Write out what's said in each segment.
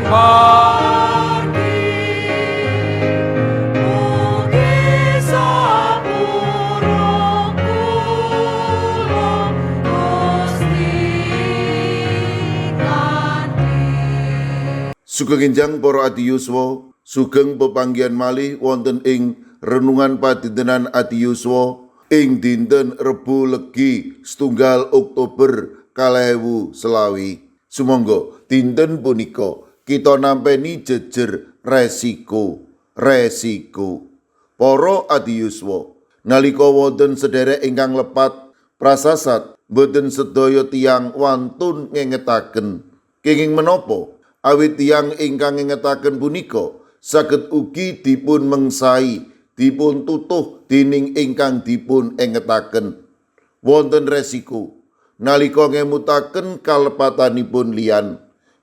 margi mugi sapurung kula Gusti kanthi. Sugeng enjang para adi yuswa, sugeng pepanggihan malih wonten ing renungan padintenan adi yuswa ing dinten Rebo Legi 1 Oktober 2024. Sumangga dinten punika kita nampeni jejer resiko. Para adi yuswa, nalika wonten sedherek ingkang lepat prasasat boten sedaya tiyang wantun ngengetaken kenging menapa awit tiyang ingkang ngengetaken punika saged ugi dipun mengsai dipun tutuh dening ingkang dipun engetaken wonten resiko nalika ngemutaken kalepatanipun liyan.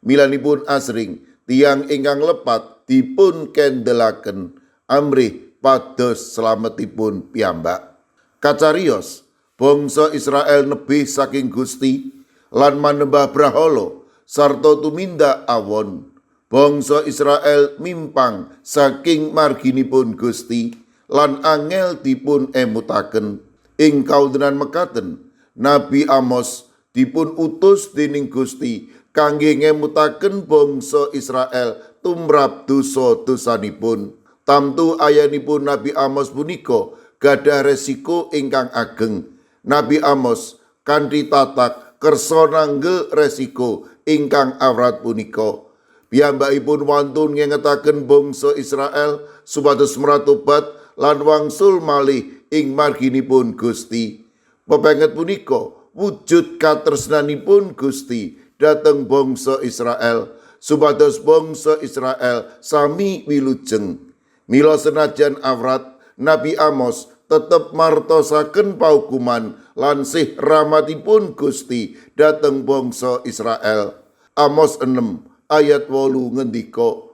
Milanipun asring tiyang ingkang lepat dipun kendelaken amrih pados slametipun piyambak. Kacariyos bangsa Israel nebih saking Gusti lan manembah brahala sarta tumindak awon. Bangsa Israel mimpang saking marginipun Gusti lan angel dipun emutaken. Ing kauntenan mekaten Nabi Amos dipun utus dening Gusti kangge ngemutaken bangsa Israel tumrap dosa-dosanipun. Tamtu ayanipun Nabi Amos punika gadah resiko ingkang ageng. Nabi Amos kanthi tatak kersa nanggel resiko ingkang awrat punika. Piyambakipun wantun ngengetaken bangsa Israel supados mratobat lan wangsul malih ing marginipun Gusti. Pepenget punika wujud katresnanipun Gusti dhateng bangsa Israel supados bangsa Israel sami wilujeng. Mila senajan awrat Nabi Amos tetep martosaken paukuman lan sih rahmatipun Gusti dhateng bangsa Israel. Amos 6 ayat 8 ngendika,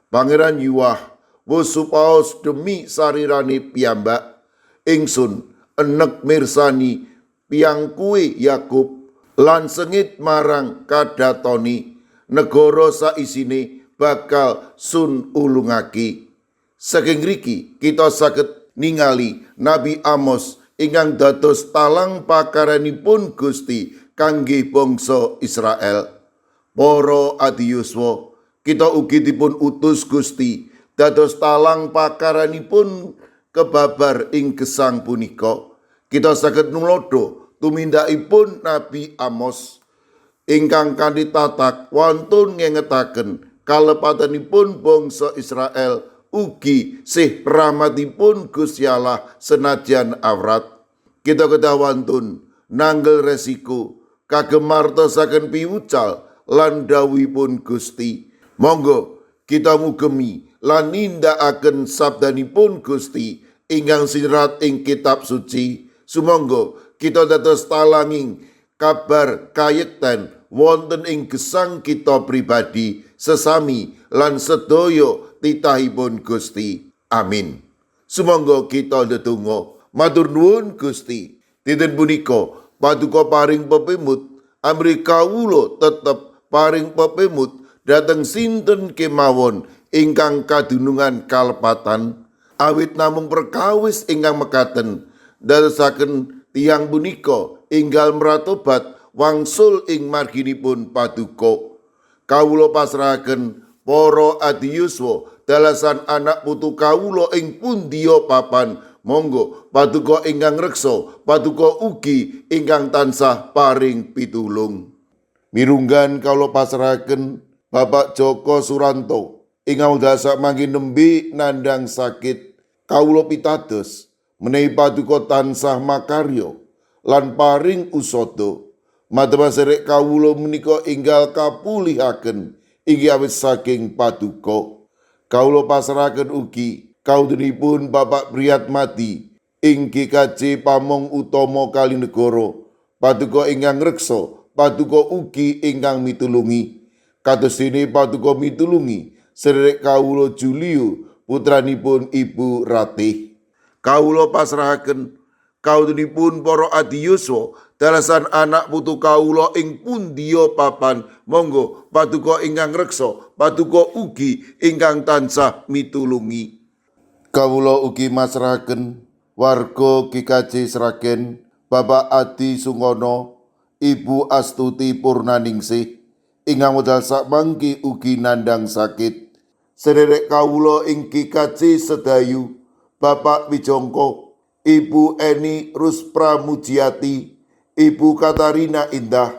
Pangeran yuwah wus supaos demi sarirane piyambak ingsun enek mirsani piyangkuwe Yakub lan sengit marang kadatoni negara saisine bakal sun ulungake. Saking ngriki kita saged ningali Nabi Amos ingkang dados talang pakaranipun Gusti kangge bangsa Israel. Para adi yuswa, kita ugi dipun utus Gusti dados talang pakaranipun kebabar ing gesang punika. Kita saged nulodo tumindakipun Nabi Amos ingkang kanthi tatak wantun ngengetaken kalepatanipun bangsa Israel ugi sih rahmatipun Gusti Allah senajan awrat. Kita kedah wantun nanggel resiko kagem martosaken piwucal lan dawuhipun Gusti. Monggo kita mugemi lan nindakaken sabdanipun Gusti ingkang sinerat ing kitab suci. Sumangga kita dados talanging kabar kayekten wonten ing gesang kita pribadi sesami lan sedaya titahipun Gusti. Amin. Sumangga kita ndedonga. Matur nuwun Gusti, dinten punika paduka paring pepimut amrih kawula tetep paring pepimut dhateng sinten kemawon ingkang kadunungan kalepatan awit namung perkawis ingkang mekaten dadosaken tiyang punika enggal mratobat wangsul ing marginipun paduka. Kawula pasrahaken para adi yuswa dalasan anak putu kawula ing pundiya papan. Monggo paduka ingkang reksa, paduka ugi ingkang tansah paring pitulung. Mirunggan kawula pasrahaken Bapak Joko Suranto ingkang dasa mangkin nembe nandhang sakit. Kawula pitados menawi paduka tansah makarya lan paring usada. Madhep serek kawula menika enggal kapulihaken inggih awit saking paduka. Kawula pasrahaken ugi kaudunipun Bapak Priyatmadi ing GKJ Pamong Utama Kalinegara. Paduka ingkang reksa, paduka ugi ingkang mitulungi. Kados dene paduka mitulungi sedherek kawula Julio putranipun Ibu Ratih. Kawula pasrahaken kaudunipun para adi yuswa dalasan anak putu kawula ing pundiya papan, monggo paduka ingkang reksa, paduka ugi ingkang tansah mitulungi. Kawula ugi masrahaken warga GKJ Sragen, Bapak Adi Sungono, Ibu Astuti Purnaningsih, ingkang wedal sakmangke ugi nandhang sakit. Sederek kawula ing GKJ Sedayu, Bapak Wijongko, Ibu Eni Ruspra Mujiati, Ibu Katarina Indah.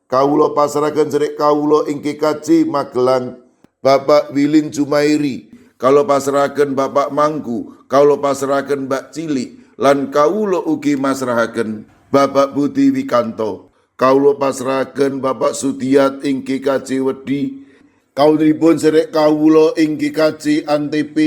Kawula pasrahaken sederek kawula ing GKJ Magelang, Bapak Wilin Jumairi. Kawula pasrahaken Bapak Mangku, kawula pasrahaken Mbak Cili, lan kawula ugi masrahaken Bapak Budi Wikanto. Kawula pasrahaken Bapak Sudiat ing GKJ Wedi. Kawulipun sederek kawula ing GKJ Antp,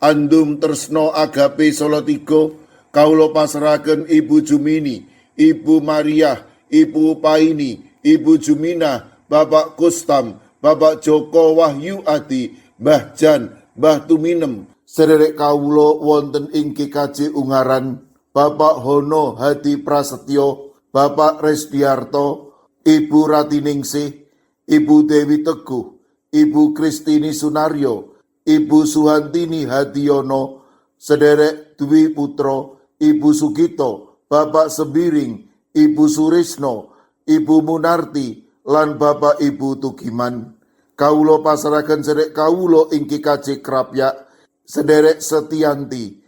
Andum Tresno Agape Salatiga. Kawula pasrahaken Ibu Jumini, Ibu Maria, Ibu Paini, Ibu Jumina, Bapak Kustam, Bapak Joko Wahyu Adi, Mbah Jan, Mbah Tuminem. Sederek kawula wonten ing GKJ Ungaran, Bapak Hono Hadi Prasetyo, Bapak Resdiarto, Ibu Ratiningsih, Ibu Dewi Teguh, Ibu Kristini Sunaryo, Ibu Suhantini Hadiono, sederek Dwi Putro, Ibu Sugito, Bapak Sembiring, Ibu Surisno, Ibu Munarti, lan Bapak Ibu Tugiman. Kawula pasrahaken sederek kawula ing GKJ Krapyak, sederek Setianti.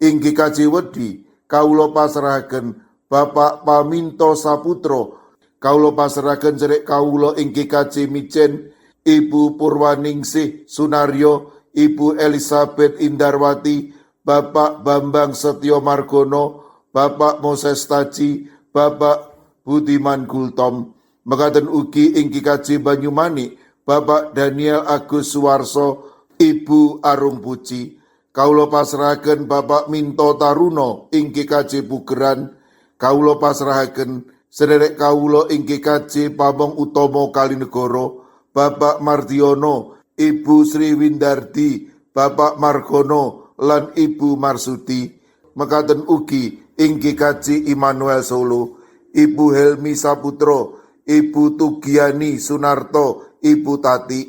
Ing GKJ Wedi, kawula pasrahaken Bapak Paminto Saputro. Kawula pasrahaken sederek kawula ing GKJ Micen, Ibu Purwaningsih Sunaryo, Ibu Elizabeth Indarwati, Bapak Bambang Setyo Margono, Bapak Moses Taji, Bapak Budiman Gultom. Mekaten ugi ing GKJ Banyumanik, Bapak Daniel Agus Suwarso, Ibu Arung Puji. Kawula pasrahaken Bapak Minto Taruno ing GKJ Bugeran. Kawula pasrahaken sederek kawula ing GKJ Pamong Utomo Kalinegoro, Bapak Mardiono, Ibu Sri Windardi, Bapak Margono, lan Ibu Marsudi. Mekaten ugi ing GKJ Immanuel Solo, Ibu Helmi Saputro, Ibu Tugiani Sunarto, Ibu Tati.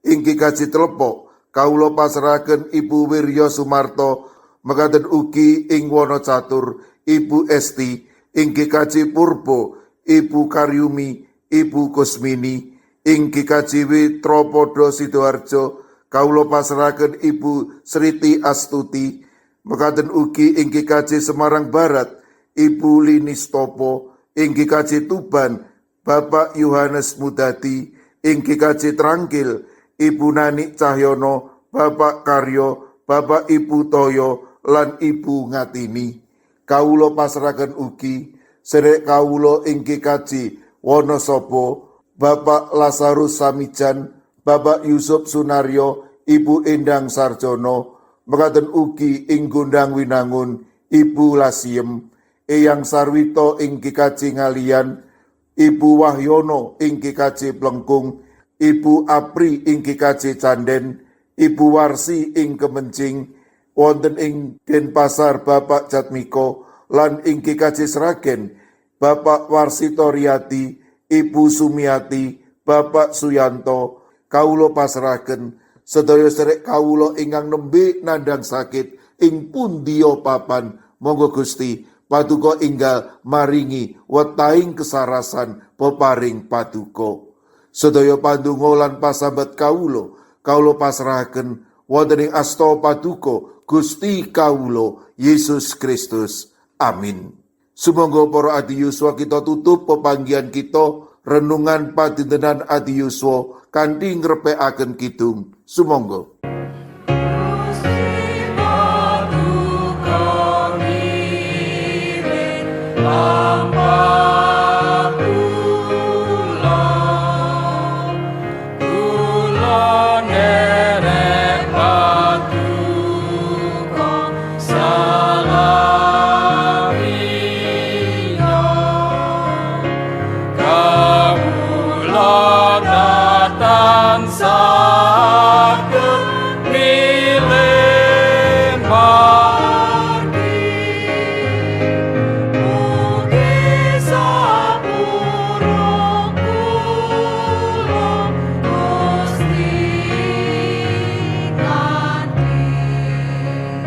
Ing GKJ Tlepok, kawula pasrahaken Ibu Wiryo Sumarto. Mekaten ugi ing Wonocatur, Ibu Esti. Ing GKJ Purbo, Ibu Karyumi, Ibu Kusmini. Ing GKJ Witropodo Sidoarjo, kawula pasrahaken Ibu Sriti Astuti. Mekaten ugi ing GKJ Semarang Barat, Ibu Linistopo. Ing GKJ Tuban, Bapak Yohanes Mudadi. Ing GKJ Trangkil, Ibu Nani Cahyono, Bapak Karyo, Bapak Ibu Toyo, lan Ibu Ngatini. Kawula pasrahaken ugi sederek kawula ing GKJ Wonosobo, Bapak Lazarus Samijan, Bapak Yusuf Sunaryo, Ibu Endang Sarjono. Mekaten ugi ing Gondang Winangun, Ibu Lasiem. Eyang Sarwito ing GKJ Ngalian, Ibu Wahyono ing GKJ Plengkung, Ibu Apri ing GKJ Canden, Ibu Warsi ing Kemencing. Wonten ing Denpasar Bapak Jatmiko, lan ing GKJ Sragen Bapak Warsito Riyadi, Ibu Sumiati, Bapak Suyanto. Kawula pasrahaken sedaya sederek kawula ingkang nembe nandhang sakit ing pundiya papan, monggo Gusti paduka enggal maringi wetahing kesarasan peparing paduka. Sedaya pandonga lan pasambat kawula pasrahaken wonten ing asta paduka Gusti kawula Yesus Kristus. Amin. Sumangga para adi yuswa kita tutup pepanggihan kita renungan padintenan adi yuswa kanthi ngrepekaken kidung. Sumangga.